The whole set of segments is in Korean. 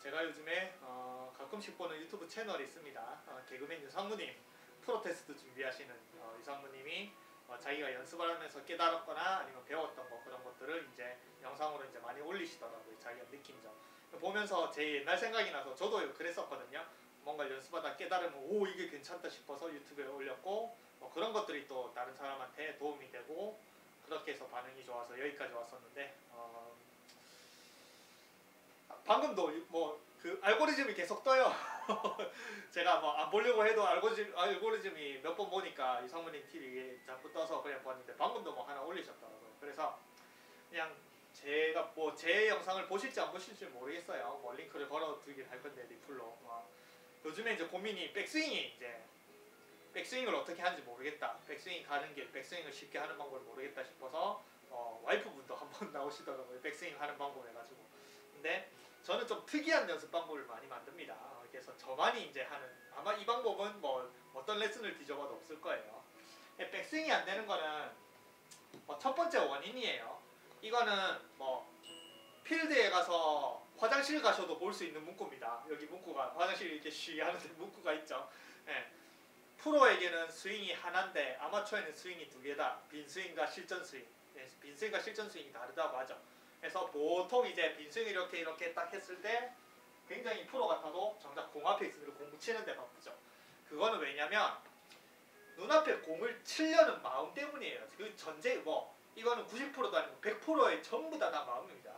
제가 요즘에 가끔씩 보는 유튜브 채널이 있습니다. 개그맨 유상무님, 프로테스트 준비하시는 유상무님이 자기가 연습을 하면서 깨달았거나 아니면 배웠던 거 그런 것들을 이제 영상으로 이제 많이 올리시더라고요. 자기가 느낀 점 보면서 제 옛날 생각이 나서 저도 그랬었거든요. 뭔가 연습하다 깨달으면 오 이게 괜찮다 싶어서 유튜브에 올렸고 그런 것들이 또 다른 사람한테 도움이 되고 그렇게 해서 반응이 좋아서 여기까지 왔었는데 방금도 뭐 그 알고리즘이 계속 떠요. 제가 뭐 안 보려고 해도 알고리즘이 몇 번 보니까 유상무님 TV에 자꾸 떠서 그냥 봤는데 방금도 뭐 하나 올리셨더라고요. 그래서 그냥 제가 뭐 제 영상을 보실지 안 보실지 모르겠어요. 뭐 링크를 걸어두긴 할 건데 리플로. 요즘에 이제 고민이 백스윙을 어떻게 하는지 모르겠다. 백스윙 가는 길, 백스윙을 쉽게 하는 방법을 모르겠다 싶어서 와이프분도 한번 나오시더라고요. 백스윙 하는 방법 해가지고. 근데 저는 좀 특이한 연습 방법을 많이 만듭니다. 그래서 저만이 이제 하는 아마 이 방법은 뭐 어떤 레슨을 뒤져봐도 없을 거예요. 백스윙이 안 되는 거는 첫 번째 원인이에요. 이거는 뭐 필드에 가서 화장실 가셔도 볼 수 있는 문구입니다. 여기 문구가 화장실 이렇게 쉬 하는데 문구가 있죠. 네. 프로에게는 스윙이 하나인데 아마추어에는 스윙이 두 개다. 빈스윙과 실전 스윙. 네, 빈스윙과 실전 스윙이 다르다고 하죠. 그래서 보통 이제 빈스윙 이렇게 딱 했을 때 굉장히 프로 같아도 정작 공 앞에 있으면 공 치는데 바쁘죠. 그거는 왜냐면 눈앞에 공을 치려는 마음 때문이에요. 그 전제 이거는 90%도 아니고 100%의 전부 다 마음입니다.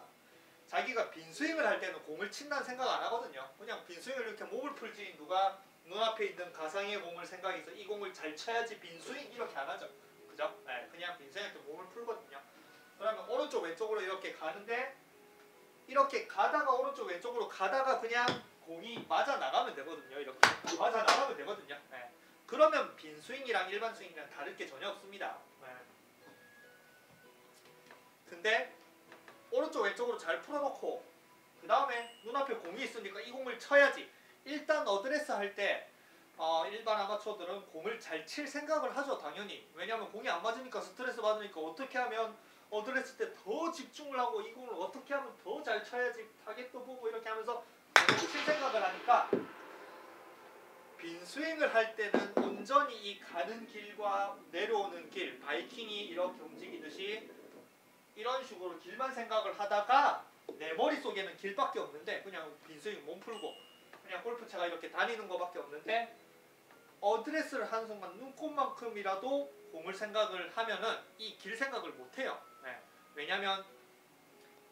자기가 빈스윙을 할 때는 공을 친다는 생각 안 하거든요. 그냥 빈스윙을 이렇게 몸을 풀지 누가 눈앞에 있는 가상의 공을 생각해서 이 공을 잘 쳐야지 빈스윙 이렇게 안 하죠. 그죠? 네, 그냥 빈스윙할 때 몸을 풀거든요. 그러면 오른쪽 왼쪽으로 이렇게 가는데 이렇게 가다가 오른쪽 왼쪽으로 가다가 그냥 공이 맞아 나가면 되거든요. 이렇게 맞아 나가면 되거든요. 네. 그러면 빈스윙이랑 일반 스윙이랑 다를 게 전혀 없습니다. 네. 근데 오른쪽 왼쪽으로 잘 풀어놓고 그 다음에 눈앞에 공이 있으니까 이 공을 쳐야지. 일단 어드레스 할 때 일반 아마추어들은 공을 잘 칠 생각을 하죠. 당연히. 왜냐하면 공이 안 맞으니까 스트레스 받으니까 어떻게 하면 어드레스 때 더 집중을 하고 이 공을 어떻게 하면 더 잘 쳐야지 타겟도 보고 이렇게 하면서 공을 칠 생각을 하니까 빈스윙을 할 때는 온전히 이 가는 길과 내려오는 길 바이킹이 이렇게 움직이듯이 이런 식으로 길만 생각을 하다가 내 머릿속에는 길밖에 없는데 그냥 빈스윙 몸 풀고 그냥 골프채가 이렇게 다니는 것밖에 없는데 어드레스를 하는 순간 눈곱만큼이라도 공을 생각을 하면은 이 길 생각을 못해요. 네. 왜냐면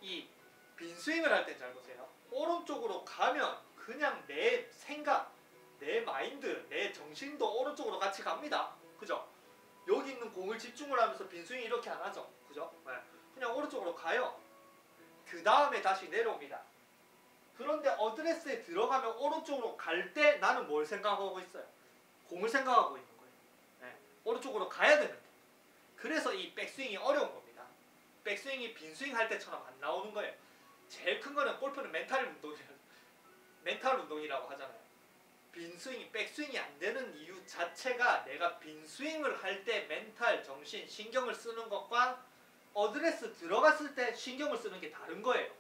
이 빈스윙을 할 땐 잘 보세요. 오른쪽으로 가면 그냥 내 생각, 내 마인드, 내 정신도 오른쪽으로 같이 갑니다. 그죠? 여기 있는 공을 집중을 하면서 빈스윙 이렇게 안 하죠. 그죠? 네. 그냥 오른쪽으로 가요. 그 다음에 다시 내려옵니다. 그런데 어드레스에 들어가면 오른쪽으로 갈 때 나는 뭘 생각하고 있어요? 공을 생각하고 있는 거예요. 네. 오른쪽으로 가야 되는데. 그래서 이 백스윙이 어려운 겁니다. 백스윙이 빈스윙 할 때처럼 안 나오는 거예요. 제일 큰 거는 골프는 멘탈 운동이라고 하잖아요. 빈스윙이 백스윙이 안 되는 이유 자체가 내가 빈스윙을 할 때 멘탈, 정신, 신경을 쓰는 것과 어드레스 들어갔을 때 신경을 쓰는 게 다른 거예요.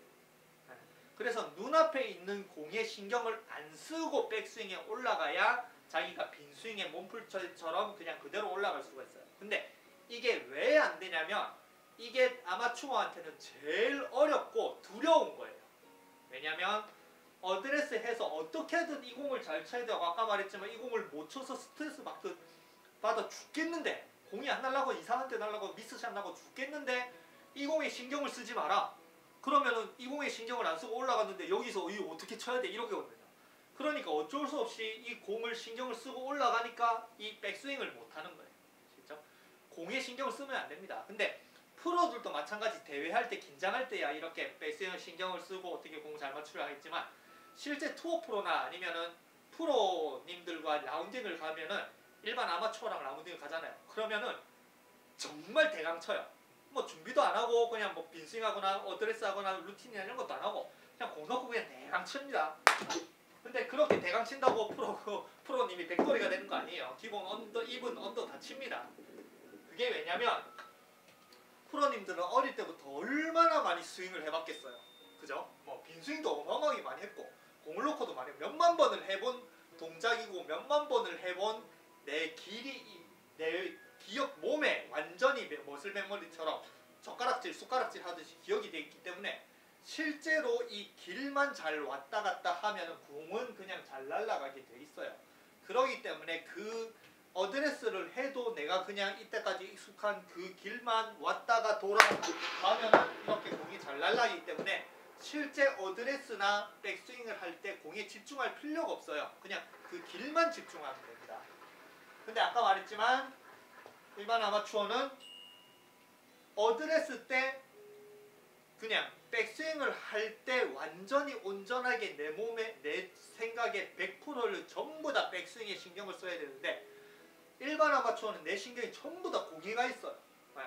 그래서 눈앞에 있는 공에 신경을 안 쓰고 백스윙에 올라가야 자기가 빈스윙에 몸풀처럼 그냥 그대로 올라갈 수가 있어요. 근데 이게 왜 안 되냐면 이게 아마추어한테는 제일 어렵고 두려운 거예요. 왜냐면 어드레스 해서 어떻게든 이 공을 잘 쳐야 되고 아까 말했지만 이 공을 못 쳐서 스트레스 받아 죽겠는데 공이 안 날라고 이상한 데 날라고 미스샷 나고 죽겠는데 이 공에 신경을 쓰지 마라. 그러면은 이 공에 신경을 안 쓰고 올라갔는데 여기서 이거 어떻게 쳐야 돼 이러거든요. 그러니까 어쩔 수 없이 이 공을 신경을 쓰고 올라가니까 이 백스윙을 못 하는 거예요. 그렇죠? 공에 신경을 쓰면 안 됩니다. 근데 프로들도 마찬가지 대회할 때 긴장할 때야 이렇게 백스윙을 신경을 쓰고 어떻게 공 잘 맞추려 하겠지만 실제 투어 프로나 아니면은 프로님들과 라운딩을 가면은 일반 아마추어랑 라운딩을 가잖아요. 그러면은 정말 대강 쳐요. 뭐 준비도 안 하고 그냥 뭐 빈스윙하거나 어드레스 하거나 루틴이나 이런 것도 안 하고 그냥 공 넣고 그냥 대강 칩니다. 근데 그렇게 대강 친다고 프로님이 백돌이가 되는 거 아니에요. 기본 언더, 이븐, 언더 다 칩니다. 그게 왜냐면 프로님들은 어릴 때부터 얼마나 많이 스윙을 해봤겠어요. 그죠? 뭐 빈스윙도 어마어마하게 많이 했고 동작이고 몇만 번을 해본 내 내 기억 몸에 완전히 머슬 메모리처럼 젓가락질, 숟가락질 하듯이 기억이 되어 있기 때문에 실제로 이 길만 잘 왔다 갔다 하면 공은 그냥 잘 날아가게 돼 있어요. 그러기 때문에 그 어드레스를 해도 내가 그냥 이때까지 익숙한 그 길만 왔다가 돌아가면 이렇게 공이 잘 날아가기 때문에 실제 어드레스나 백스윙을 할 때 공에 집중할 필요가 없어요. 그냥 그 길만 집중하면 됩니다. 근데 아까 말했지만 일반 아마추어는 어드레스 때 그냥 백스윙을 할 때 완전히 온전하게 내 몸에 내 생각에 100%를 전부 다 백스윙에 신경을 써야 되는데 일반 아마추어는 내 신경이 전부 다 공에 가 있어요. 네.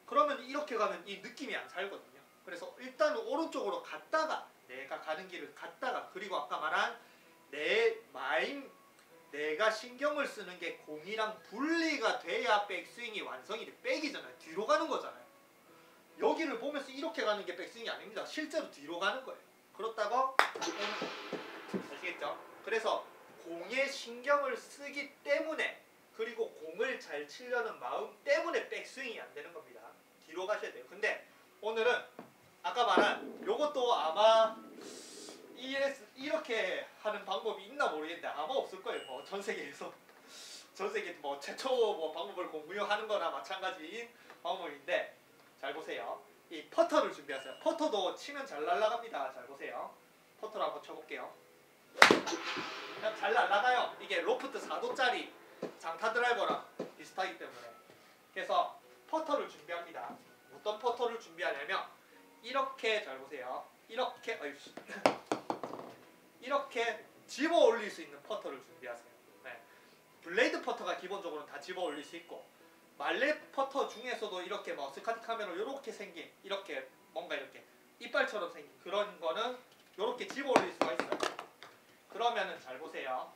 그러면 이렇게 가면 이 느낌이 안 살거든요. 그래서 일단 오른쪽으로 갔다가 내가 가는 길을 갔다가 그리고 아까 말한 내 마인 내가 신경을 쓰는 게 공이랑 분리가 돼야 백스윙이 완성이 돼. 백이잖아요. 뒤로 가는 거잖아요. 여기를 보면서 이렇게 가는 게 백스윙이 아닙니다. 실제로 뒤로 가는 거예요. 그렇다고 아시겠죠? 그래서 공에 신경을 쓰기 때문에 그리고 공을 잘 치려는 마음 때문에 백스윙이 안 되는 겁니다. 뒤로 가셔야 돼요. 근데 오늘은 아까 말한 요것도 아마 이렇게 하는 방법이 있나 모르겠는데 아마 없을 거예요. 뭐 전 세계에서 전 세계 뭐 최초 뭐 방법을 공유하는 거나 마찬가지인 방법인데 잘 보세요. 이 퍼터를 준비하세요. 퍼터도 치면 잘 날아갑니다. 잘 보세요. 퍼터를 한번 쳐볼게요. 그냥 잘 날아가요. 이게 로프트 4도짜리 장타 드라이버랑 비슷하기 때문에. 그래서 퍼터를 준비합니다. 어떤 퍼터를 준비하냐면 이렇게 잘 보세요. 이렇게 이렇게 집어 올릴 수 있는 퍼터를 준비하세요. 네. 블레이드 퍼터가 기본적으로 다 집어 올릴 수 있고 말레 퍼터 중에서도 이렇게 뭐 스카트 카메라 이렇게 생긴 이렇게 뭔가 이렇게 이빨처럼 생긴 그런 거는 이렇게 집어 올릴 수가 있어요. 그러면은 잘 보세요.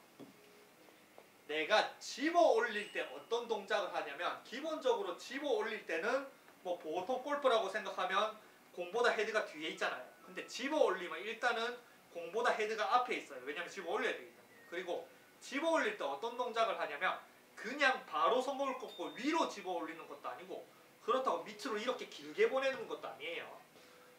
내가 집어 올릴 때 어떤 동작을 하냐면 기본적으로 집어 올릴 때는 뭐 보통 골프라고 생각하면 공보다 헤드가 뒤에 있잖아요. 근데 집어 올리면 일단은 공보다 헤드가 앞에 있어요. 왜냐면 집어 올려야 되기 때문에. 그리고 집어 올릴 때 어떤 동작을 하냐면 그냥 바로 손목을 꺾고 위로 집어 올리는 것도 아니고 그렇다고 밑으로 이렇게 길게 보내는 것도 아니에요.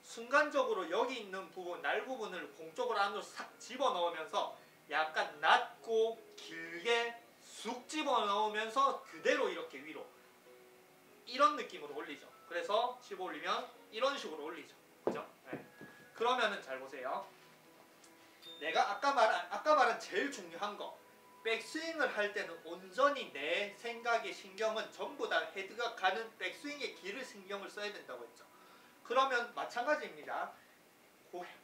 순간적으로 여기 있는 부분, 날 부분을 공 쪽으로 안으로 싹 집어넣으면서 약간 낮고 길게 쑥 집어넣으면서 그대로 이렇게 위로 이런 느낌으로 올리죠. 그래서 집어 올리면 이런 식으로 올리죠. 그죠? 네. 그러면은 잘 보세요. 내가 아까 말한 제일 중요한 거 백스윙을 할 때는 온전히 내 생각의 신경은 전부 다 헤드가 가는 백스윙의 길을 신경을 써야 된다고 했죠. 그러면 마찬가지입니다.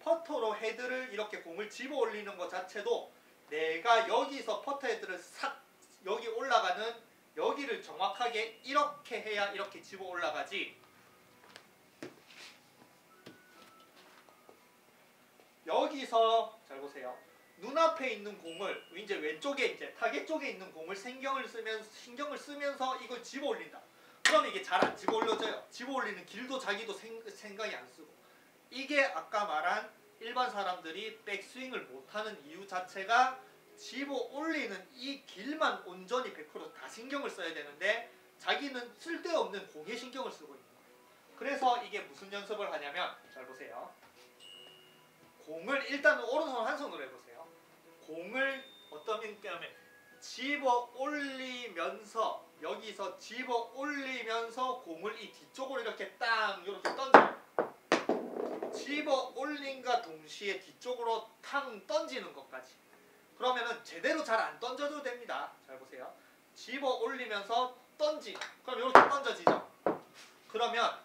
퍼터로 헤드를 이렇게 공을 집어 올리는 것 자체도 내가 여기서 퍼터 헤드를 싹 여기 올라가는 여기를 정확하게 이렇게 해야 이렇게 집어 올라가지 여기서 잘 보세요. 눈앞에 있는 공을 이제 왼쪽에 이제 타겟 쪽에 있는 공을 신경을 쓰면서 이걸 집어 올린다. 그러면 이게 잘 안 집어 올려져요. 집어 올리는 길도 자기도 생각이 안 쓰고. 이게 아까 말한 일반 사람들이 백스윙을 못하는 이유 자체가 집어 올리는 이 길만 온전히 100% 다 신경을 써야 되는데 자기는 쓸데없는 공에 신경을 쓰고 있는 거예요. 그래서 이게 무슨 연습을 하냐면 잘 보세요. 공을 일단 오른손 한 손으로 해보세요. 공을 어떤 느낌이냐면 집어 올리면서 여기서 집어 올리면서 공을 이 뒤쪽으로 이렇게 땅 이렇게 던져요. 집어 올린과 동시에 뒤쪽으로 탕 던지는 것까지. 그러면은 제대로 잘 안 던져도 됩니다. 잘 보세요. 집어 올리면서 던지. 그럼 이렇게 던져지죠. 그러면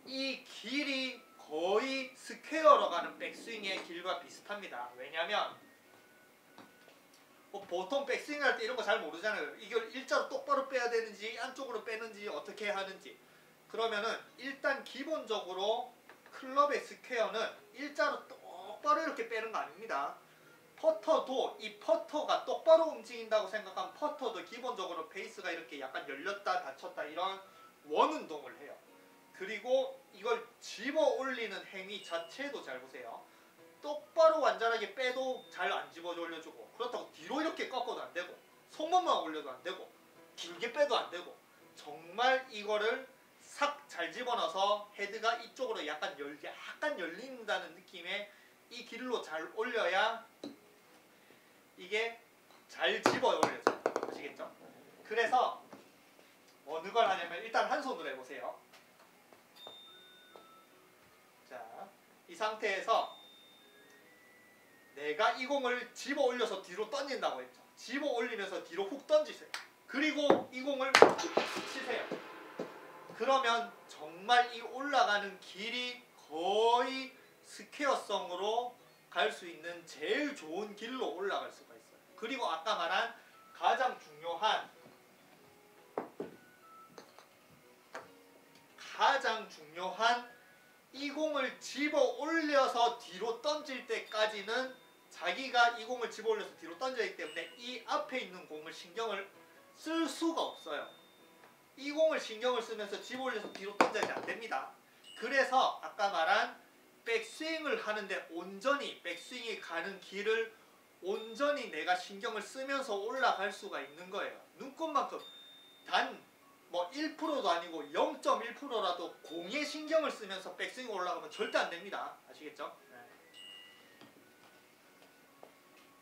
이 길이 거의 스퀘어로 가는 백스윙의 길과 비슷합니다. 왜냐면 보통 백스윙 할 때 이런 거 잘 모르잖아요. 이걸 일자로 똑바로 빼야 되는지 안쪽으로 빼는지 어떻게 하는지. 그러면은 일단 기본적으로 클럽의 스퀘어는 일자로 똑바로 이렇게 빼는 거 아닙니다. 퍼터도 이 퍼터가 똑바로 움직인다고 생각하면 퍼터도 기본적으로 페이스가 이렇게 약간 열렸다 닫혔다 이런 원 운동을 해요. 그리고 이걸 집어 올리는 행위 자체도 잘 보세요. 똑바로 완전하게 빼도 잘 안 집어 올려주고, 그렇다고 뒤로 이렇게 꺾어도 안 되고, 손목만 올려도 안 되고, 길게 빼도 안 되고, 정말 이거를 싹 잘 집어넣어서 헤드가 이쪽으로 약간 열린다는 느낌의 이 길로 잘 올려야 이게 잘 집어 올려져요. 아시겠죠? 그래서 어느 걸 하냐면 일단 한 손으로 해보세요. 자, 이 상태에서 내가 이 공을 집어 올려서 뒤로 던진다고 했죠. 집어 올리면서 뒤로 훅 던지세요. 그리고 이 공을 치세요. 그러면 정말 이 올라가는 길이 거의 스퀘어성으로 갈 수 있는 제일 좋은 길로 올라갈 수가 있어요. 그리고 아까 말한 가장 중요한 이 공을 집어 올려서 뒤로 던질 때까지는 자기가 이 공을 집어 올려서 뒤로 던져야 하기 때문에 이 앞에 있는 공을 신경을 쓸 수가 없어요. 이 공을 신경을 쓰면서 집어 올려서 뒤로 던져야지 안 됩니다. 그래서 아까 말한 백스윙을 하는데 온전히 백스윙이 가는 길을 온전히 내가 신경을 쓰면서 올라갈 수가 있는 거예요. 눈꽃만큼 단 뭐 1%도 아니고 0.1%라도 공에 신경을 쓰면서 백스윙 올라가면 절대 안 됩니다. 아시겠죠? 네.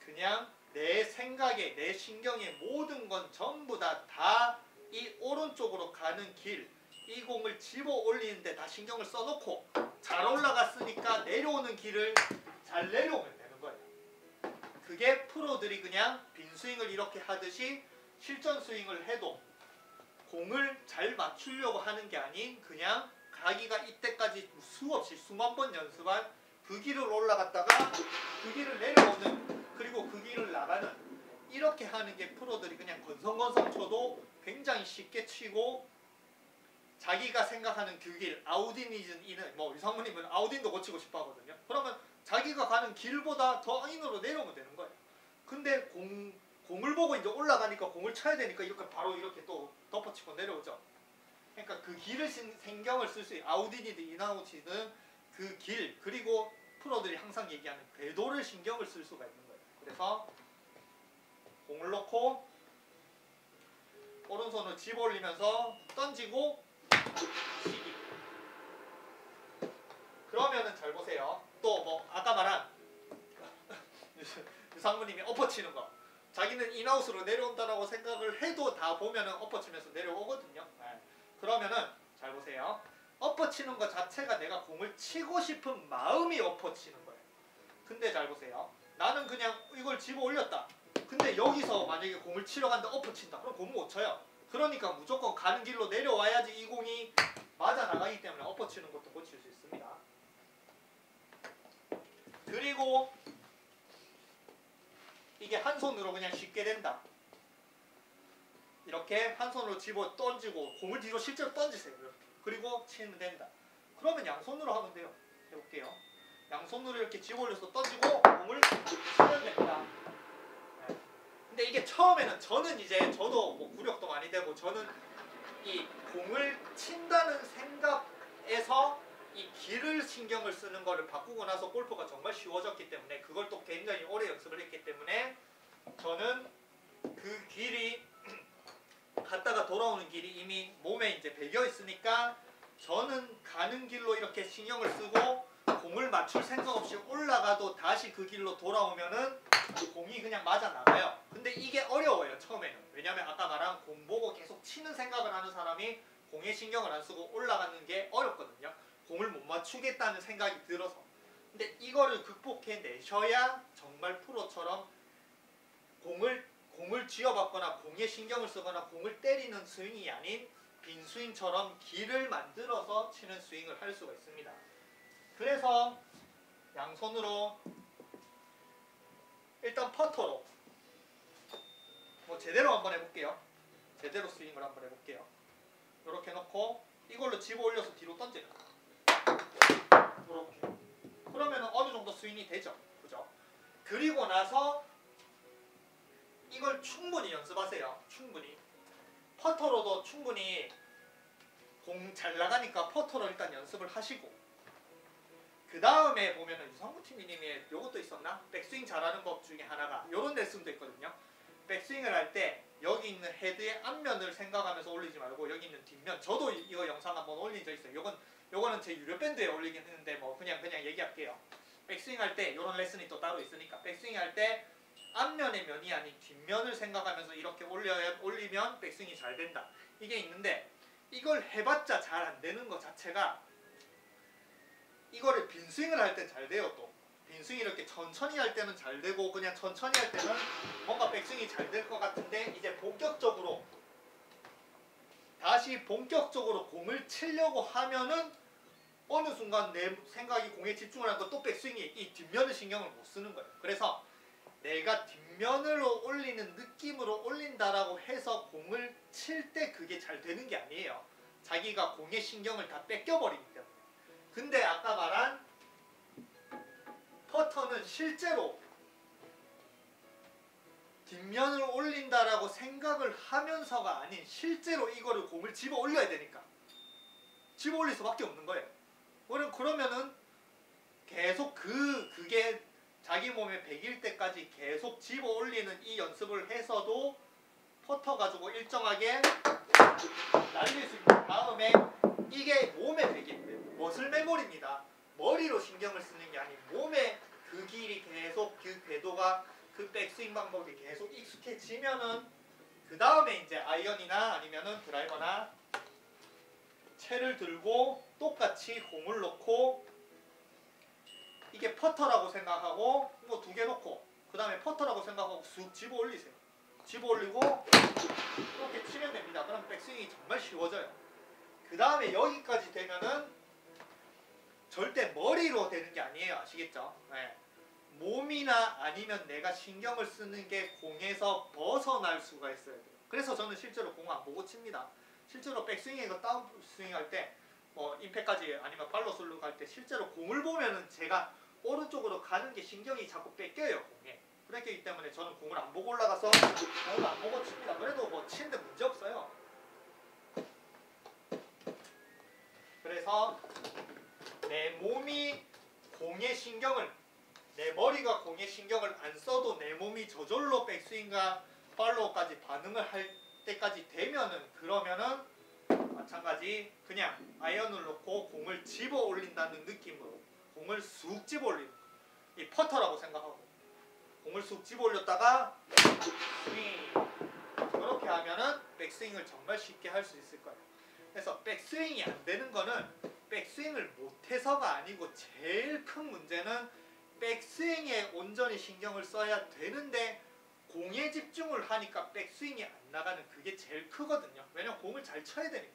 그냥 내 생각에 내 신경에 모든 건 전부 다 이 오른쪽으로 가는 길, 이 공을 집어 올리는데 다 신경을 써놓고 잘 올라갔으니까 내려오는 길을 잘 내려오면 되는 거예요. 그게 프로들이 그냥 빈스윙을 이렇게 하듯이 실전 스윙을 해도 공을 잘 맞추려고 하는 게 아닌 그냥 자기가 이때까지 수없이 수만 번 연습한 그 길을 올라갔다가 그 길을 내려오는, 그리고 그 길을 나가는, 이렇게 하는 게 프로들이 그냥 건성건성 쳐도 굉장히 쉽게 치고 자기가 생각하는 그 길, 아웃인이든 뭐 유상무님은 아웃인도 고치고 싶어 하거든요. 그러면 자기가 가는 길보다 더 인으로 내려오면 되는 거예요. 근데 공을 보고 이제 올라가니까 공을 쳐야 되니까 이렇게 바로 이렇게 또 덮어치고 내려오죠. 그러니까 그 길을 신경을 쓸 수 있는, 아웃인이든 인아웃이든 그 길, 그리고 프로들이 항상 얘기하는 궤도를 신경을 쓸 수가 있는 거예요. 그래서 공을 놓고 오른손을 집어 올리면서 던지고 시기. 그러면은 잘 보세요. 또 뭐 아까 말한 유상무님이 엎어치는 거, 자기는 인아웃으로 내려온다라고 생각을 해도 다 보면은 엎어치면서 내려오거든요. 네. 그러면은 잘 보세요. 엎어치는 것 자체가 내가 공을 치고 싶은 마음이 엎어치는 거예요. 근데 잘 보세요. 나는 그냥 이걸 집어 올렸다. 근데 여기서 만약에 공을 치러 간다 엎어친다. 그럼 공 못 쳐요. 그러니까 무조건 가는 길로 내려와야지 이 공이 맞아 나가기 때문에 엎어치는 것도 고칠 수 있습니다. 그리고 이게 한 손으로 그냥 쉽게 된다. 이렇게 한 손으로 집어 던지고 공을 뒤로 실제로 던지세요. 이렇게. 그리고 치면 된다. 그러면 양손으로 하면 돼요. 해볼게요. 양손으로 이렇게 집어 올려서 던지고 공을 치면 됩니다. 네. 근데 이게 처음에는 저도 뭐 구력도 많이 되고 저는 이 공을 친다는 생각에서 이 길을 신경을 쓰는 거를 바꾸고 나서 골프가 정말 쉬워졌기 때문에, 그걸 또 굉장히 오래 연습을 했기 때문에 저는 그 길이 갔다가 돌아오는 길이 이미 몸에 이제 배겨 있으니까 저는 가는 길로 이렇게 신경을 쓰고 공을 맞출 생각 없이 올라가도 다시 그 길로 돌아오면은 공이 그냥 맞아 나가요. 근데 이게 어려워요 처음에는. 왜냐면 아까 말한 공 보고 계속 치는 생각을 하는 사람이 공에 신경을 안 쓰고 올라가는 게 어렵거든요. 공을 못 맞추겠다는 생각이 들어서. 근데 이거를 극복해 내셔야 정말 프로처럼 공을 쥐어받거나 공에 신경을 쓰거나 공을 때리는 스윙이 아닌 빈 스윙처럼 길을 만들어서 치는 스윙을 할 수가 있습니다. 그래서 양손으로 일단 퍼터로 뭐 제대로 한번 해볼게요. 제대로 스윙을 한번 해볼게요. 이렇게 놓고 이걸로 집어 올려서 뒤로 던져요. 이렇게. 그러면 어느 정도 스윙이 되죠. 그죠? 그리고 나서 이걸 충분히 연습하세요. 충분히. 퍼터로도 충분히 공 잘 나가니까 퍼터로 일단 연습을 하시고, 그 다음에 보면은 유성구 TV님이 요것도 있었나? 백스윙 잘하는 법 중에 하나가 요런 레슨도 있거든요. 백스윙을 할 때 여기 있는 헤드의 앞면을 생각하면서 올리지 말고 여기 있는 뒷면. 저도 이거 영상 한번 올린 적 있어요. 요거는 제 유료 밴드에 올리긴 했는데 뭐 그냥 얘기할게요. 백스윙 할 때 요런 레슨이 또 따로 있으니까 백스윙 할 때 앞면의 면이 아닌 뒷면을 생각하면서 이렇게 올리면 백스윙이 잘 된다. 이게 있는데 이걸 해봤자 잘 안 되는 것 자체가 이거를 빈스윙을 할 땐 잘 돼요. 또 빈스윙 이렇게 천천히 할 때는 잘 되고 그냥 천천히 할 때는 뭔가 백스윙이 잘 될 것 같은데 이제 다시 본격적으로 공을 치려고 하면은 어느 순간 내 생각이 공에 집중을 하니까 또 백스윙이 이 뒷면을 신경을 못 쓰는 거예요. 그래서 내가 뒷면으로 올리는 느낌으로 올린다라고 해서 공을 칠 때 그게 잘 되는 게 아니에요. 자기가 공의 신경을 다 뺏겨버리기 때문에. 근데 아까 말한 퍼터는 실제로 뒷면을 올린다라고 생각을 하면서가 아닌 실제로 이거를 공을 집어 올려야 되니까 집어 올릴 수밖에 없는 거예요. 그러면은 계속 그게 자기 몸에 배길 때까지 계속 집어 올리는 이 연습을 해서도 퍼터 가지고 일정하게 날릴 수 있는 다음에 이게 몸에 배깁니다. 머슬 메모리입니다. 머리로 신경을 쓰는 게 아닌 몸에 그 길이 계속 그 궤도가 그 백스윙 방법이 계속 익숙해지면은 그 다음에 이제 아이언이나 아니면은 드라이버나 채를 들고 똑같이 공을 놓고 이게 퍼터라고 생각하고 뭐 2개 놓고 그 다음에 퍼터라고 생각하고 쑥 집어 올리세요. 집어 올리고 이렇게 치면 됩니다. 그럼 백스윙이 정말 쉬워져요. 그 다음에 여기까지 되면은 절대 머리로 되는 게 아니에요. 아시겠죠? 네. 몸이나 아니면 내가 신경을 쓰는 게 공에서 벗어날 수가 있어야 돼요. 그래서 저는 실제로 공 안 보고 칩니다. 실제로 백스윙이고 다운스윙 할 때 뭐 임팩까지 아니면 팔로 슬룩 할 때 실제로 공을 보면은 제가 오른쪽으로 가는 게 신경이 자꾸 뺏겨요. 공에. 그렇기 때문에 저는 공을 안 보고 올라가서 공을 안 보고 칩니다. 그래도 뭐 치는데 문제 없어요. 그래서 내 몸이 공의 신경을 내 머리가 공의 신경을 안 써도 내 몸이 저절로 백스윙과 팔로우까지 반응을 할 때까지 되면은 그러면은 마찬가지 그냥 아이언을 놓고 공을 집어 올린다는 느낌으로 공을 쑥 집어 올리는 이 퍼터라고 생각하고 공을 쑥 집어 올렸다가 스윙 그렇게 하면은 백스윙을 정말 쉽게 할 수 있을 거예요. 그래서 백스윙이 안 되는 거는 백스윙을 못해서가 아니고 제일 큰 문제는 백스윙에 온전히 신경을 써야 되는데 공에 집중을 하니까 백스윙이 안 나가는 그게 제일 크거든요. 왜냐면 공을 잘 쳐야 되니까.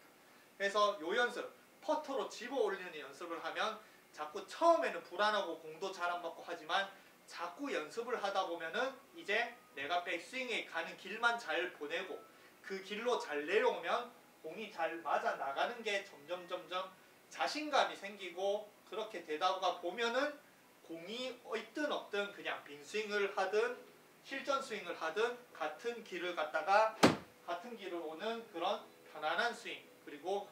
그래서 요 연습, 퍼터로 집어 올리는 연습을 하면 자꾸 처음에는 불안하고 공도 잘 안 맞고 하지만 자꾸 연습을 하다 보면은 이제 내가 백스윙에 가는 길만 잘 보내고 그 길로 잘 내려오면 공이 잘 맞아 나가는 게 점점 자신감이 생기고 그렇게 되다가 보면은 공이 있든 없든 그냥 빈스윙을 하든 실전 스윙을 하든 같은 길을 갔다가 같은 길을 오는 그런 편안한 스윙 그리고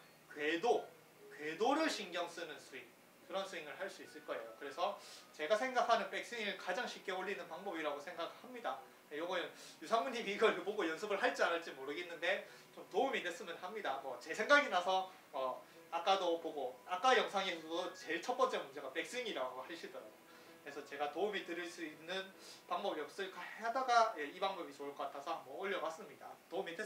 궤도를 신경 쓰는 스윙 그런 스윙을 할 수 있을 거예요. 그래서 제가 생각하는 백스윙을 가장 쉽게 올리는 방법이라고 생각합니다. 요거는 유상무님이 이걸 보고 연습을 할지 안 할지 모르겠는데 좀 도움이 됐으면 합니다. 뭐 제 생각이 나서 아까도 보고 아까 영상에서도 제일 첫 번째 문제가 백스윙이라고 하시더라고요. 그래서 제가 도움이 드릴 수 있는 방법이 없을까 하다가 이 방법이 좋을 것 같아서 한번 올려봤습니다. 도움이